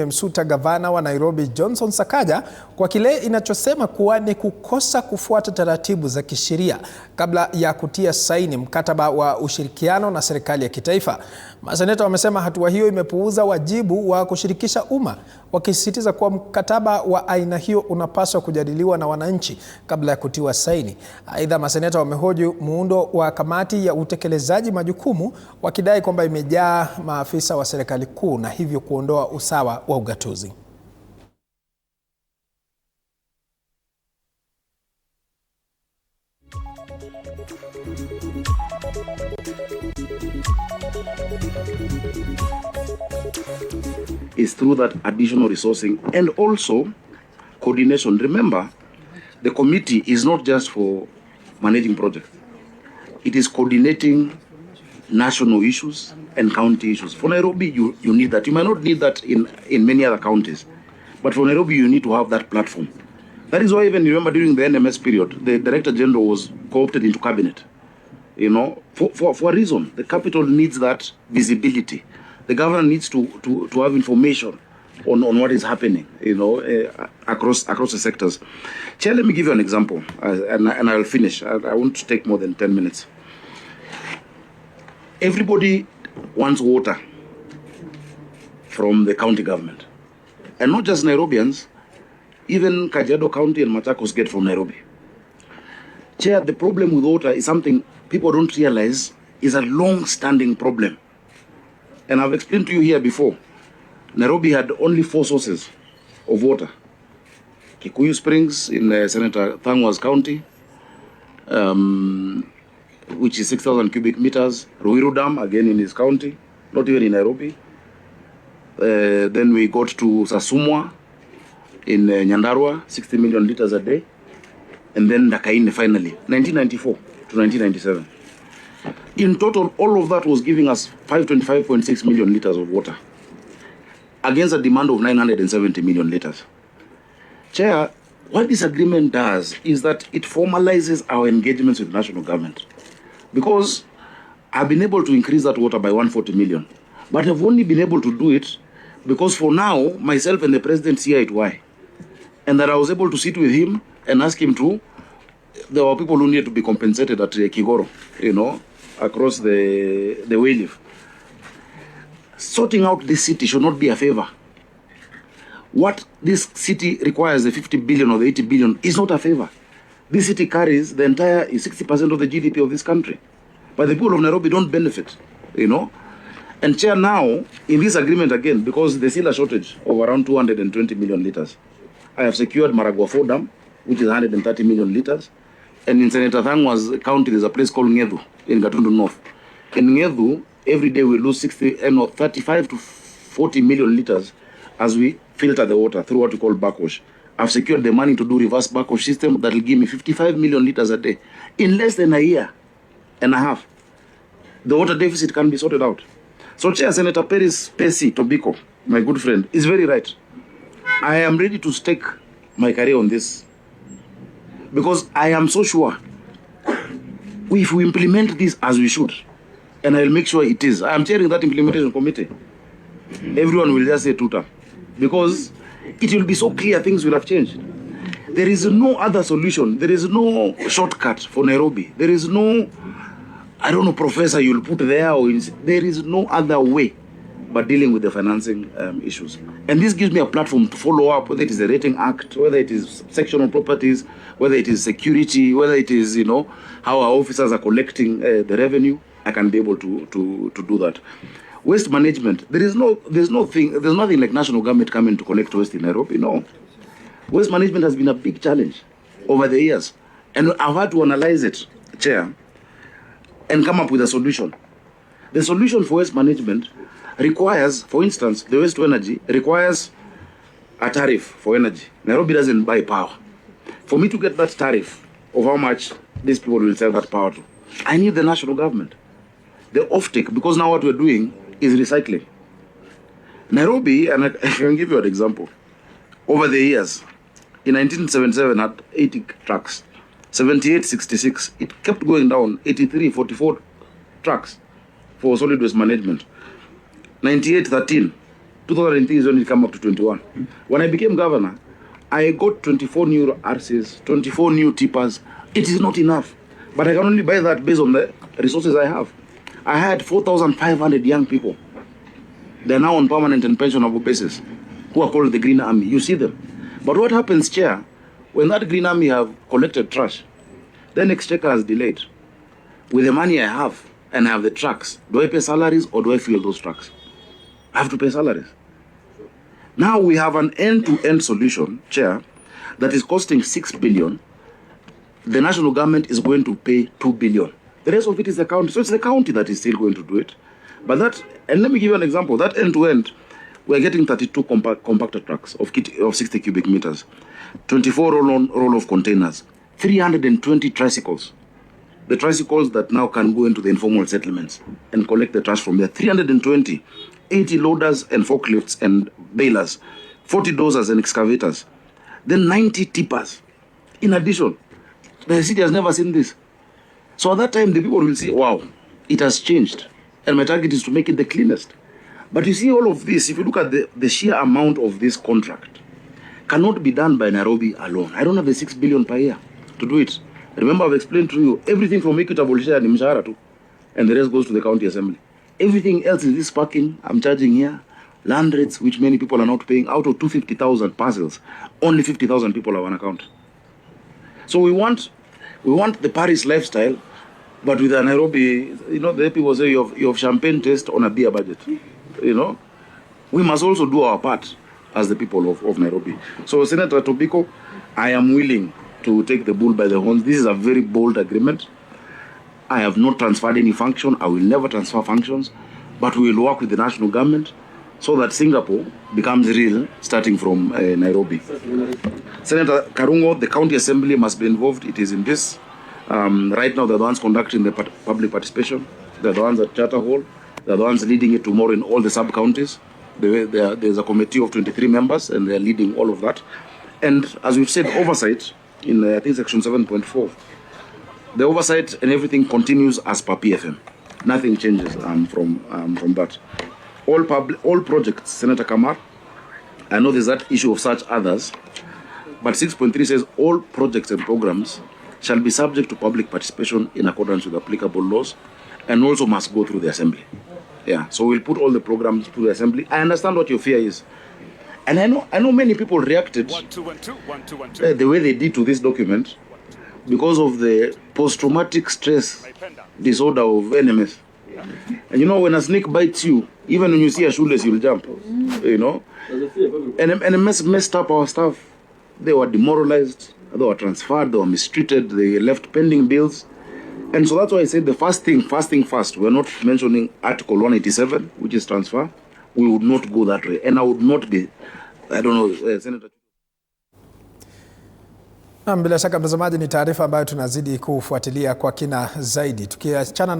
Yamsuta Gavana wa Nairobi Johnson Sakaja kwa kile inachosema kuwa ni kukosa kufuata taratibu za kisheria kabla ya kutia saini mkataba wa ushirikiano na serikali ya kitaifa. Maseneta wamesema hatua hiyo imepuuza wajibu wa kushirikisha umma, wakisisitiza kuwa mkataba wa aina hiyo unapaswa kujadiliwa na wananchi kabla ya kutiwa saini. Aidha, maseneta wamehoji muundo wa kamati ya utekelezaji majukumu, wakidai kwamba imejaa maafisa wa serikali kuu na hivyo kuondoa usawa wa ugatuzi. Is through that additional resourcing and also coordination. Remember, the committee is not just for managing projects. It is coordinating national issues and county issues. For Nairobi, you need that. You might not need that in many other counties, but for Nairobi, you need to have that platform. That is why even, you remember, during the NMS period, the Director General was co-opted into cabinet, you know, for a reason. The capital needs that visibility. The governor needs to have information on what is happening, you know, across the sectors. Chair, let me give you an example, and I'll finish. I won't take more than 10 minutes. Everybody wants water from the county government. And not just Nairobians, even Kajiado County and Machakos get from Nairobi. Chair, the problem with water is something people don't realize is a long-standing problem. And I've explained to you here before, Nairobi had only 4 sources of water. Kikuyu Springs in Senator Thangwa's county, which is 6,000 cubic meters. Ruiru Dam, again in his county, not even in Nairobi. Then we got to Sasumwa in Nyandarua, 60 million liters a day. And then Dakaine finally, 1994 to 1997. In total, all of that was giving us 525.6 million liters of water against a demand of 970 million liters. Chair, what this agreement does is that it formalizes our engagements with national government. Because I've been able to increase that water by 140 million. But I've only been able to do it because for now, myself and the president see it why. And that I was able to sit with him and ask him to, there were people who needed to be compensated at Kigoro, you know, across the Wayleaf. Sorting out this city should not be a favor. What this city requires, the 50 billion or the 80 billion, is not a favor. This city carries the entire 60% of the GDP of this country. But the people of Nairobi don't benefit, you know. And Chair, now, in this agreement again, because there's still a shortage of around 220 million liters, I have secured Maragua 4 Dam, which is 130 million liters. And in Senator Thangwa's county, there's a place called Ngedu in Gatundu North. In Ngedu, every day we lose 35 to 40 million liters as we filter the water through what we call backwash. I've secured the money to do reverse backwash system that will give me 55 million liters a day. In less than a year and a half, the water deficit can be sorted out. So Chair, Senator Peris Pesi Tobiko, my good friend, is very right. I am ready to stake my career on this because I am so sure if we implement this as we should, and I'll make sure it is. I am chairing that implementation committee. Everyone will just say tuta, because it will be so clear things will have changed. There is no other solution. There is no shortcut for Nairobi. There is no, I don't know, professor you'll put there. There is no other way but dealing with the financing issues. And this gives me a platform to follow up, whether it is the Rating Act, whether it is sectional properties, whether it is security, whether it is, you know, how our officers are collecting the revenue. I can be able to do that. Waste management, there's nothing like national government coming to collect waste in Nairobi, no. Waste management has been a big challenge over the years. And I've had to analyze it, Chair, and come up with a solution. The solution for waste management requires, for instance, the waste to energy requires a tariff for energy. Nairobi doesn't buy power. For me to get that tariff of how much these people will sell that power to, I need the national government. The offtake, because now what we're doing is recycling. Nairobi, and I can give you an example. Over the years, in 1977 had 80 trucks. 78, 66, it kept going down, 83, 44 trucks for solid waste management. 98, 13, 2003 is when it came up to 21. When I became governor, I got 24 new RCs, 24 new tippers. It is not enough. But I can only buy that based on the resources I have. I had 4,500 young people. They're now on permanent and pensionable basis, who are called the Green Army. You see them. But what happens, Chair, when that Green Army have collected trash, then Exchequer has delayed. With the money I have, and I have the trucks, do I pay salaries or do I fuel those trucks? I have to pay salaries. Now we have an end-to-end solution, Chair, that is costing 6 billion. The national government is going to pay 2 billion. The rest of it is the county. So it's the county that is still going to do it. But that, and let me give you an example, that end-to-end, we're getting 32 compactor trucks of 60 cubic meters, 24 roll-off containers, 320 tricycles. The tricycles that now can go into the informal settlements and collect the trash from there. 320, 80 loaders and forklifts and balers, 40 dozers and excavators, then 90 tippers. In addition, the city has never seen this. So at that time, the people will say, wow, it has changed. And my target is to make it the cleanest. But you see all of this, if you look at the sheer amount of this contract, cannot be done by Nairobi alone. I don't have the 6 billion per year to do it. Remember, I've explained to you, everything from equitable share and mshahara too, and the rest goes to the county assembly. Everything else is this parking I'm charging here, land rates, which many people are not paying. Out of 250,000 parcels, only 50,000 people have an account. So we want the Paris lifestyle, but with a Nairobi, the people say you have champagne taste on a beer budget. We must also do our part as the people of Nairobi. So Senator Tobiko, I am willing to take the bull by the horns. This is a very bold agreement. I have not transferred any function. I will never transfer functions, but we will work with the national government so that Singapore becomes real, starting from Nairobi. Senator Karungo, the county assembly must be involved. It is in this. Right now, they're the ones conducting the public participation. They're the ones at Charter Hall. They're the ones leading it tomorrow in all the sub-counties. There's a committee of 23 members, and they're leading all of that. And as we've said, oversight, in I think section 7.4, the oversight and everything continues as per PFM. Nothing changes from that. All projects, Senator Kamar, I know there's that issue of such others, but 6.3 says all projects and programs shall be subject to public participation in accordance with applicable laws and also must go through the assembly. Yeah, so we'll put all the programs through the assembly. I understand what your fear is. And I know many people reacted the way they did to this document because of the post-traumatic stress disorder of NMS. And when a snake bites you, even when you see a shoelace, you'll jump. And NMS messed up our staff. They were demoralized, they were transferred, they were mistreated, they left pending bills. And so that's why I said the first thing first. We're not mentioning Article 187, which is transfer. We would not go that way. And I would not be, Senator. Bila shaka mtazamaji, ni taarifa ambayo tunazidi kufuatilia kwa kina zaidi. Tukiachana